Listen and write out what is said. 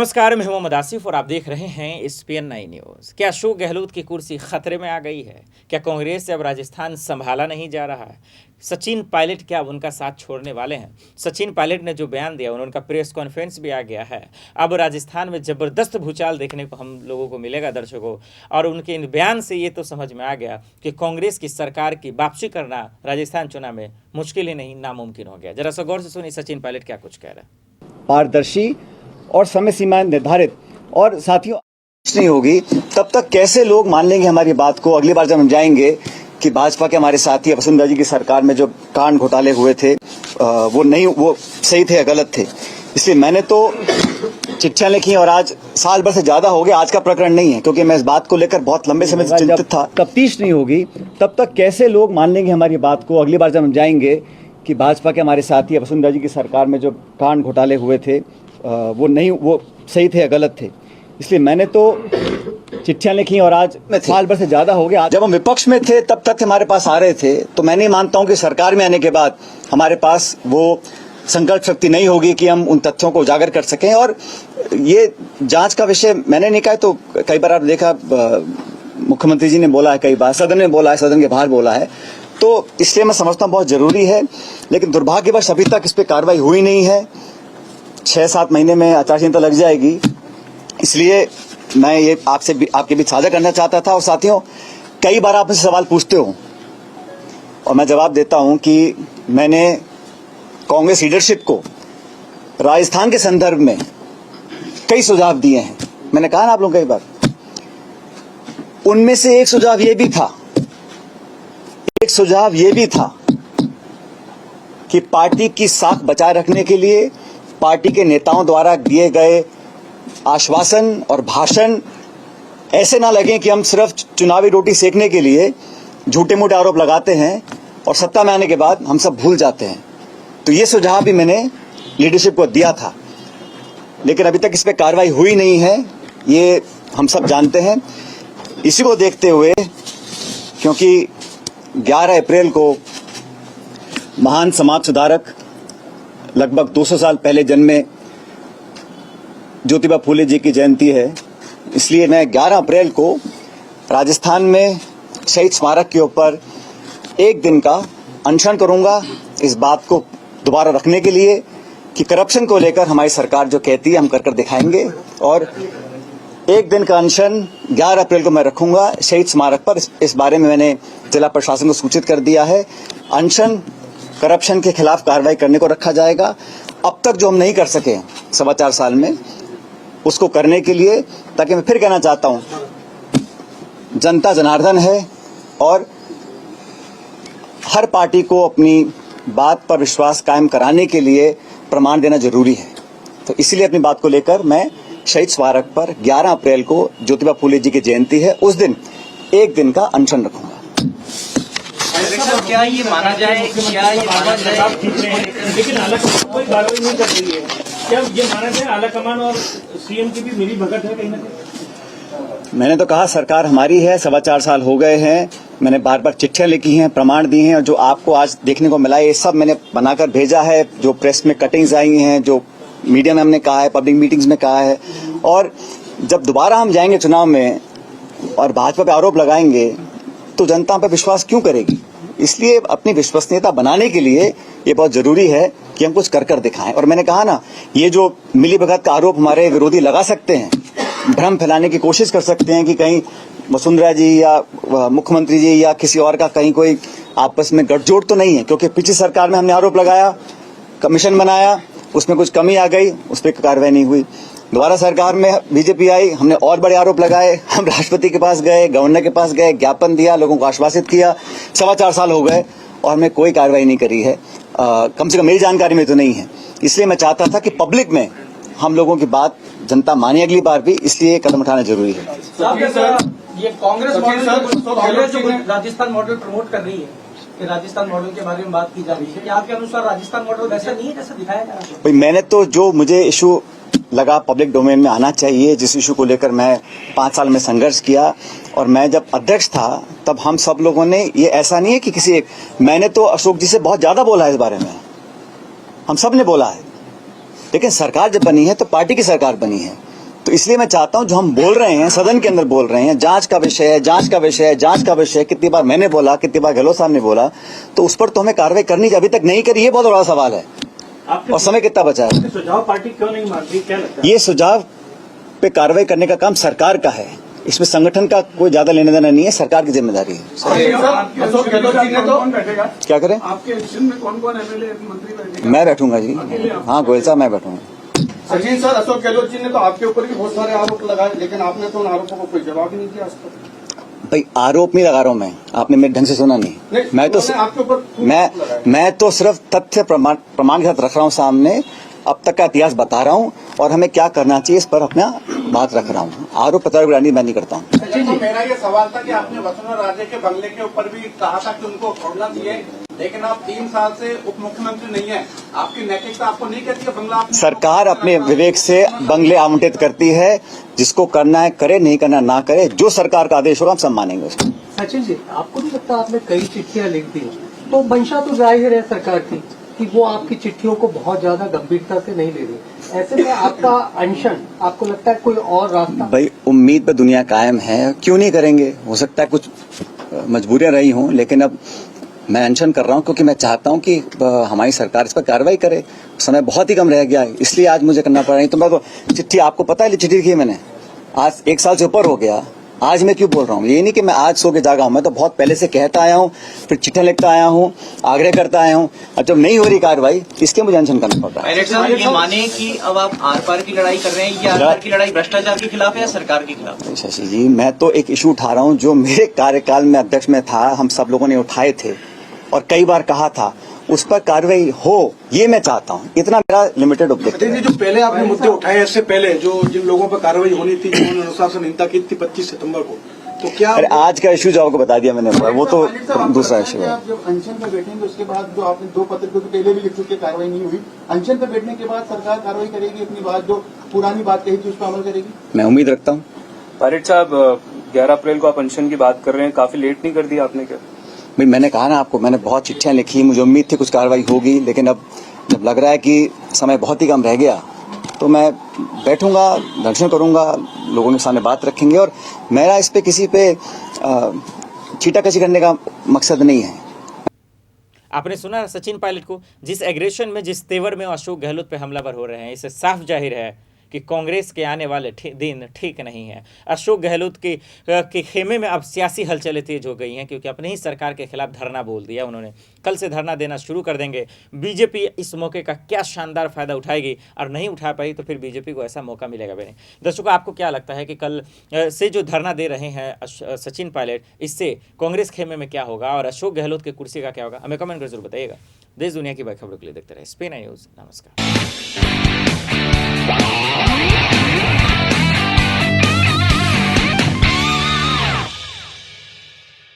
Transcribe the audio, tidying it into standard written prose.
नमस्कार, मैं हूं मोहम्मद आसिफ और आप देख रहे हैं एसपीएन 9 न्यूज़। क्या अशोक गहलोत की कुर्सी खतरे में आ गई है? क्या कांग्रेस से अब राजस्थान संभाला नहीं जा रहा है? सचिन पायलट क्या अब उनका साथ छोड़ने वाले हैं? सचिन पायलट ने जो बयान दिया उनका प्रेस कॉन्फ्रेंस भी आ गया है। अब राजस्थान में ज़बरदस्त भूचाल देखने को हम लोगों को मिलेगा दर्शकों। और उनके इन बयान से ये तो समझ में आ गया कि कांग्रेस की सरकार की वापसी करना राजस्थान चुनाव में मुश्किल ही नहीं नामुमकिन हो गया। जरा सा गौर से सुनिए सचिन पायलट क्या कुछ कह रहे हैं। पारदर्शी और समय सीमा निर्धारित और साथियों नहीं होगी तब तक कैसे लोग मान लेंगे हमारी बात को। अगली बार जब हम जाएंगे कि भाजपा के हमारे साथी वसुंधरा जी की सरकार में जो कांड घोटाले हुए थे वो सही थे या गलत थे, इसलिए मैंने तो चिट्ठियां लिखी और आज साल भर से ज्यादा हो गया। आज का प्रकरण नहीं है क्योंकि मैं इस बात को लेकर बहुत लंबे समय से चिंतित था। तफ्तीश नहीं होगी तब तक कैसे लोग मान लेंगे हमारी बात को। अगली बार जब हम जाएंगे कि भाजपा के हमारे साथी वसुंधरा जी की सरकार में जो कांड घोटाले हुए थे वो सही थे या गलत थे, इसलिए मैंने तो चिट्ठियां लिखी और आज साल भर से ज्यादा हो गया। जब हम विपक्ष में थे तब तक हमारे पास आ रहे थे, तो मैं नहीं मानता हूं कि सरकार में आने के बाद हमारे पास वो संकल्प शक्ति नहीं होगी कि हम उन तथ्यों को उजागर कर सकें। और ये जांच का विषय मैंने नहीं कहा, तो कई बार आप देखा मुख्यमंत्री जी ने बोला है, कई बार सदन में बोला है, सदन के बाहर बोला है, तो इसलिए मैं समझता हूं बहुत जरूरी है। लेकिन दुर्भाग्यवश अभी तक इस पर कार्रवाई हुई नहीं है। 6-7 महीने में आचार संहिता लग जाएगी, इसलिए मैं ये आपके बीच साझा करना चाहता था। और साथियों, कई बार आप मुझसे सवाल पूछते हो और मैं जवाब देता हूं कि मैंने कांग्रेस लीडरशिप को राजस्थान के संदर्भ में कई सुझाव दिए हैं। मैंने कहा ना आप लोग कई बार, उनमें से एक सुझाव ये भी था कि पार्टी की साख बचाए रखने के लिए पार्टी के नेताओं द्वारा दिए गए आश्वासन और भाषण ऐसे ना लगे कि हम सिर्फ चुनावी रोटी सेकने के लिए झूठे मूठे आरोप लगाते हैं और सत्ता में आने के बाद हम सब भूल जाते हैं। तो ये सुझाव भी मैंने लीडरशिप को दिया था, लेकिन अभी तक इस पर कार्रवाई हुई नहीं है, ये हम सब जानते हैं। इसी को देखते हुए, क्योंकि 11 अप्रैल को महान समाज सुधारक लगभग 200 साल पहले जन्मे ज्योतिबा फूले जी की जयंती है, इसलिए मैं 11 अप्रैल को राजस्थान में शहीद स्मारक के ऊपर एक दिन का अनशन करूंगा, इस बात को दोबारा रखने के लिए कि करप्शन को लेकर हमारी सरकार जो कहती है हम कर दिखाएंगे। और एक दिन का अनशन 11 अप्रैल को मैं रखूंगा शहीद स्मारक पर। इस बारे में मैंने जिला प्रशासन को सूचित कर दिया है। अनशन करप्शन के खिलाफ कार्रवाई करने को रखा जाएगा। अब तक जो हम नहीं कर सके 4.25 साल में, उसको करने के लिए, ताकि मैं फिर कहना चाहता हूं, जनता जनार्दन है और हर पार्टी को अपनी बात पर विश्वास कायम कराने के लिए प्रमाण देना जरूरी है। तो इसलिए अपनी बात को लेकर मैं शहीद स्मारक पर 11 अप्रैल को ज्योतिबा फूले जी की जयंती है, उस दिन एक दिन का अनशन रखूंगा। क्या ये माना जाए लेकिन कोई कार्रवाई नहीं कर रही है, क्या ये माना जाए आलाकमान और सीएम की भी मिली भगत है कहीं ना कहीं? मैंने तो कहा सरकार हमारी है, 4.25 साल हो गए हैं, मैंने बार बार चिट्ठियां लिखी हैं, प्रमाण दिए हैं, और जो आपको आज देखने को मिला है ये सब मैंने बनाकर भेजा है। जो प्रेस में कटिंग्स आई हैं, जो मीडिया में हमने कहा है, पब्लिक मीटिंग्स में कहा है। और जब दोबारा हम जाएंगे चुनाव में और भाजपा पे आरोप लगाएंगे तो जनता पे विश्वास क्यों करेगी? इसलिए अपनी विश्वसनीयता बनाने के लिए ये बहुत जरूरी है कि हम कुछ कर दिखाएं। और मैंने कहा ना, ये जो मिली भगत का आरोप हमारे विरोधी लगा सकते हैं, भ्रम फैलाने की कोशिश कर सकते हैं कि कहीं वसुंधरा जी या मुख्यमंत्री जी या किसी और का कहीं कोई आपस में गठजोड़ तो नहीं है, क्योंकि पिछली सरकार में हमने आरोप लगाया, कमीशन बनाया, उसमें कुछ कमी आ गई, उस पर कार्रवाई नहीं हुई। दोबारा सरकार में बीजेपी आई, हमने और बड़े आरोप लगाए, हम राष्ट्रपति के पास गए, गवर्नर के पास गए, ज्ञापन दिया, लोगों को आश्वासित किया। 4.25 साल हो गए और हमने कोई कार्रवाई नहीं करी है, कम से कम मेरी जानकारी में तो नहीं है। इसलिए मैं चाहता था कि पब्लिक में हम लोगों की बात जनता माने अगली बार भी, इसलिए कदम उठाना जरूरी है। ये कांग्रेस जो राजस्थान मॉडल प्रमोट कर रही है, कि राजस्थान मॉडल के बारे में बात की जा रही है, क्या आपके अनुसार राजस्थान मॉडल वैसा नहीं है जैसा दिखाया जा रहा है? भाई, मैंने तो जो मुझे इशू लगा पब्लिक डोमेन में आना चाहिए, जिस इशू को लेकर मैं 5 साल में संघर्ष किया, और मैं जब अध्यक्ष था तब हम सब लोगों ने, ये ऐसा नहीं है कि किसी एक, मैंने तो अशोक जी से बहुत ज्यादा बोला है इस बारे में, हम सब ने बोला है। लेकिन सरकार जब बनी है तो पार्टी की सरकार बनी है, तो इसलिए मैं चाहता हूं जो हम बोल रहे हैं सदन के अंदर बोल रहे हैं, जांच का विषय है, जांच का विषय है, जांच का विषय है, कितनी बार मैंने बोला, कितनी बार गहलोत साहब ने बोला, तो उस पर तो हमें कार्रवाई करनी चाहिए। अभी तक नहीं करी, ये बहुत बड़ा सवाल है। और समय कितना बचा है? सुझाव पार्टी क्यों नहीं मान रही, क्या लगता है? ये सुझाव पे कार्रवाई करने का काम सरकार का है, इसमें संगठन का कोई ज्यादा लेने देना नहीं है, सरकार की जिम्मेदारी है। अशोक गहलोत जी ने तो क्या करें? आपके इलेक्शन में कौन कौन एमएलए मंत्री बैठेगा? मैं बैठूंगा जी, हाँ गोयल साहब मैं बैठूंगा। सचिन सर, अशोक गहलोत जी ने तो आपके ऊपर भी बहुत सारे आरोप लगाए, लेकिन आपने तो उन आरोपों को कोई जवाब ही नहीं दिया आज तक। भाई आरोप नहीं लगा रहा हूं मैं, आपने मेरे ढंग से सुना नहीं। मैं तो आपके ऊपर मैं तो सिर्फ तथ्य प्रमाण के साथ रख रहा हूं सामने, अब तक का इतिहास बता रहा हूं और हमें क्या करना चाहिए इस पर अपना बात रख रहा हूं। आरोप प्रत्यारोप की राजनीति मैं नहीं करता हूं। सचिन जी, मेरा ये सवाल था कि आपने वसुंधरा राजे के बंगले के ऊपर भी कहा था कि उनको छोड़ना चाहिए, लेकिन आप 3 साल से उप मुख्यमंत्री नहीं है, आपकी नैतिकता आपको नहीं कहती है बंगला? सरकार अपने विवेक से बंगले आवंटित करती है, जिसको करना है करे, नहीं करना ना करे, जो सरकार का आदेश होगा हम सब मानेंगे उसको। सचिन जी, आपको नहीं लगता आपने कई चिट्ठियां लिख दी, तो मंशा तो जाहिर है सरकार की कि वो आपकी चिट्ठियों को बहुत ज्यादा गंभीरता से नहीं ले रही। ऐसे में आपका अनशन, आपको लगता है कोई और रास्ता? भाई उम्मीद पे दुनिया कायम है, क्यों नहीं करेंगे? हो सकता है कुछ मजबूरियां रही हों, लेकिन अब मैं अनशन कर रहा हूं क्योंकि मैं चाहता हूं कि हमारी सरकार इस पर कार्रवाई करे। समय बहुत ही कम रह गया है, इसलिए आज मुझे करना पड़ रहा है। तो मैं तो चिट्ठी, आपको पता है चिट्ठी लिखी है मैंने, आज 1 साल से ऊपर हो गया। आज मैं क्यों बोल रहा हूँ? ये नहीं कि मैं आज सो के जागा हूँ, मैं तो बहुत पहले से कहता आया हूँ, फिर चिट्ठियां लिखता आया हूँ, आग्रह करता आया हूँ। अब जब नहीं हो रही कार्रवाई, इसके मुझे अनशन करना पड़ रहा है। पायलट साहब, ये माने कि अब आप आर पार की लड़ाई कर रहे हैं, ये आर पार की लड़ाई भ्रष्टाचार के खिलाफ है या सरकार के खिलाफ? शशि जी, मैं तो एक इशू उठा रहा हूँ जो मेरे कार्यकाल में अध्यक्ष में था, हम सब लोगों ने उठाए थे और कई बार कहा था, उस पर कार्रवाई हो, ये मैं चाहता हूँ। इतना मेरा लिमिटेड ऑब्जेक्टिव है। जो पहले आपने मुद्दे उठाए, इससे पहले जो जिन लोगों पर कार्रवाई होनी थी, जिन्होंने अनुशासनहीनता की थी 25 सितंबर को, तो क्या अरे आज का इशू जो आपको बता दिया मैंने, वो तो दूसरा इशू है। आप जब अनशन पे बैठेंगे, उसके बाद जो आपने 2 पत्र को पहले भी लिख चुके, कार्रवाई नहीं हुई, अनशन पे बैठने के बाद सरकार कार्रवाई करेगी, अपनी बात जो पुरानी बात कही थी उस पर अमल करेगी? मैं उम्मीद रखता हूँ। पायलट साहब, 11 अप्रैल को आप अनशन की बात कर रहे हैं, काफी लेट नहीं कर दिया आपने क्या? भाई मैंने कहा ना आपको, मैंने बहुत चिट्ठियां लिखी, मुझे उम्मीद थी कुछ कार्रवाई होगी, लेकिन अब जब लग रहा है कि समय बहुत ही कम रह गया, तो मैं बैठूंगा, दर्शन करूंगा, लोगों के सामने बात रखेंगे। और मेरा इस पे किसी पे छीटाकशी करने का मकसद नहीं है। आपने सुना सचिन पायलट को, जिस एग्रेशन में, जिस तेवर में अशोक गहलोत पे हमलावर हो रहे हैं, इससे साफ जाहिर है कि कांग्रेस के आने वाले दिन ठीक नहीं है। अशोक गहलोत के खेमे में अब सियासी हलचलें तेज हो गई हैं, क्योंकि अपने ही सरकार के खिलाफ धरना बोल दिया उन्होंने। कल से धरना देना शुरू कर देंगे। बीजेपी इस मौके का क्या शानदार फायदा उठाएगी, और नहीं उठा पाई तो फिर बीजेपी को ऐसा मौका मिलेगा भी नहीं। दर्शकों, आपको क्या लगता है कि कल से जो धरना दे रहे हैं सचिन पायलट, इससे कांग्रेस खेमे में क्या होगा और अशोक गहलोत की कुर्सी का क्या होगा? हमें कमेंट कर जरूर बताइएगा। देश दुनिया की बड़ी खबरों के लिए देखते रहे स्पेन न्यूज़। नमस्कार।